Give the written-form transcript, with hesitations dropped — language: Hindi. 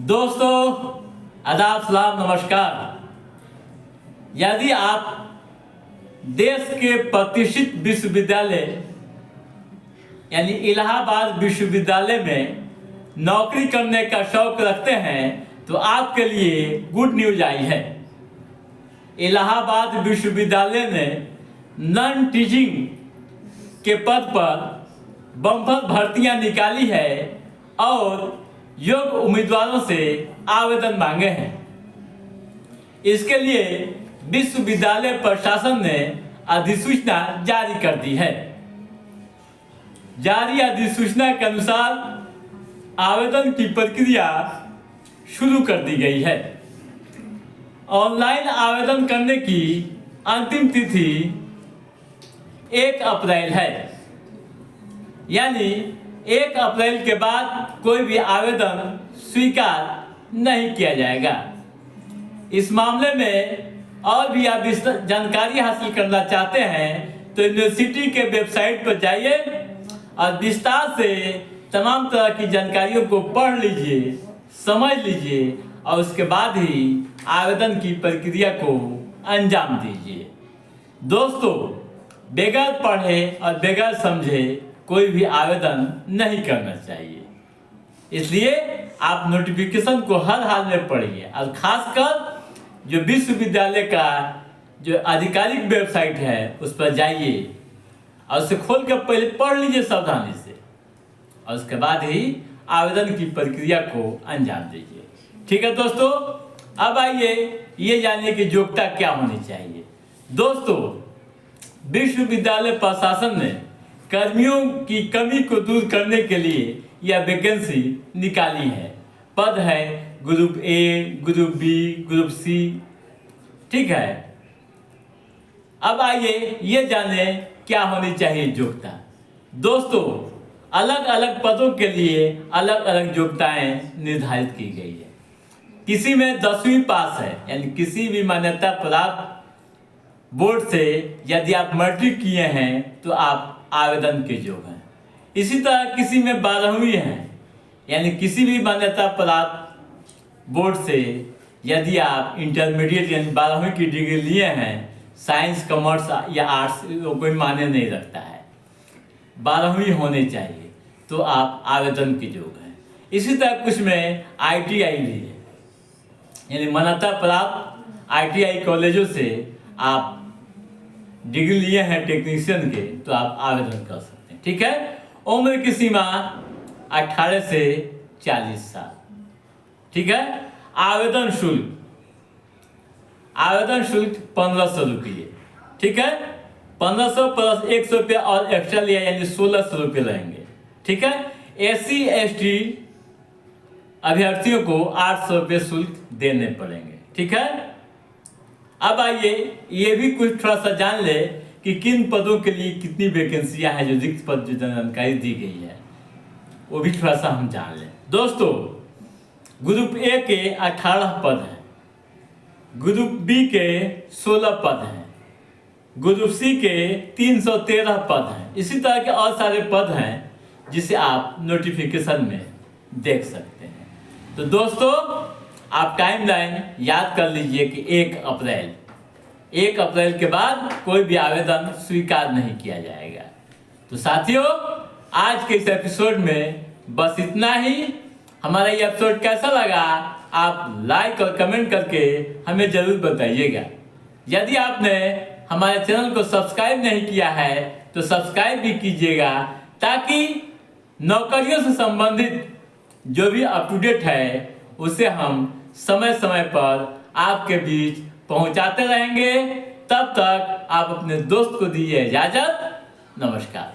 दोस्तों आदाब सलाम नमस्कार। यदि आप देश के प्रतिष्ठित विश्वविद्यालय यानी इलाहाबाद विश्वविद्यालय में नौकरी करने का शौक रखते हैं तो आपके लिए गुड न्यूज आई है। इलाहाबाद विश्वविद्यालय ने नॉन टीचिंग के पद पर बम्पर भर्तियां निकाली है और योग्य उम्मीदवारों से आवेदन मांगे हैं। इसके लिए विश्वविद्यालय प्रशासन ने अधिसूचना जारी कर दी है। जारी अधिसूचना के अनुसार आवेदन की प्रक्रिया शुरू कर दी गई है। ऑनलाइन आवेदन करने की अंतिम तिथि 1 अप्रैल है, यानी 1 अप्रैल के बाद कोई भी आवेदन स्वीकार नहीं किया जाएगा। इस मामले में और भी आप जानकारी हासिल करना चाहते हैं तो यूनिवर्सिटी के वेबसाइट पर जाइए और विस्तार से तमाम तरह की जानकारियों को पढ़ लीजिए, समझ लीजिए और उसके बाद ही आवेदन की प्रक्रिया को अंजाम दीजिए। दोस्तों, बगैर पढ़े और बगैर समझे कोई भी आवेदन नहीं करना चाहिए। इसलिए आप नोटिफिकेशन को हर हाल में पढ़िए और खासकर जो विश्वविद्यालय का जो आधिकारिक वेबसाइट है उस पर जाइए और उसे खोल कर पहले पढ़ लीजिए सावधानी से और उसके बाद ही आवेदन की प्रक्रिया को अंजाम दीजिए। ठीक है दोस्तों, अब आइए ये जानने की योग्यता क्या होनी चाहिए। दोस्तों, विश्वविद्यालय प्रशासन ने कर्मियों की कमी को दूर करने के लिए यह वैकेंसी निकाली है। पद है group A, group B, group C. ठीक है, अब आइए ये जाने क्या होनी चाहिए योग्यता। दोस्तों, अलग अलग पदों के लिए अलग अलग योग्यताएं निर्धारित की गई है। किसी में 10वीं पास है, यानी किसी भी मान्यता प्राप्त बोर्ड से यदि आप मैट्रिक किए हैं तो आप आवेदन के योग्य हैं। इसी तरह किसी में 12वीं है, यानी किसी भी मान्यता प्राप्त बोर्ड से यदि आप इंटरमीडिएट यानी 12वीं की डिग्री लिए हैं, साइंस, कॉमर्स या आर्ट्स कोई मायने नहीं रखता है, 12वीं होनी चाहिए तो आप आवेदन के योग्य हैं। इसी तरह कुछ में ITI भी है, यानी मान्यता प्राप्त ITI कॉलेजों से आप डिग्री लिए हैं टेक्नीशियन के तो आप आवेदन कर सकते हैं। ठीक है, उम्र की सीमा 18 से 40 साल। ठीक है, आवेदन शुल्क 1500 रुपये। ठीक है, 1500 प्लस 100 रुपया और एक्स्ट्रा लिया यानी 1600 रुपये रहेंगे। ठीक है, SC ST अभ्यर्थियों को 800 रुपये शुल्क देने पड़ेंगे। ठीक है, अब आइए ये भी कुछ थोड़ा सा जान ले कि किन पदों के लिए कितनी वैकेंसियां हैं, जो रिक्त पद जो जानकारी दी गई है वो भी थोड़ा सा हम जान लें। दोस्तों, ग्रुप ए के 18 पद हैं, ग्रुप बी के 16 पद हैं, ग्रुप सी के 313 पद हैं। इसी तरह के और सारे पद हैं जिसे आप नोटिफिकेशन में देख सकते हैं। तो दोस्तों, आप टाइमलाइन याद कर लीजिए कि 1 अप्रैल के बाद कोई भी आवेदन स्वीकार नहीं किया जाएगा। तो साथियों, आज के इस एपिसोड में बस इतना ही। हमारा ये एपिसोड कैसा लगा आप लाइक और कमेंट करके हमें जरूर बताइएगा। यदि आपने हमारे चैनल को सब्सक्राइब नहीं किया है तो सब्सक्राइब भी कीजिएगा, ताकि नौकरियों से संबंधित जो भी अप टू डेट है उसे हम समय समय पर आपके बीच पहुंचाते रहेंगे। तब तक आप अपने दोस्त को दीजिए इजाजत। नमस्कार।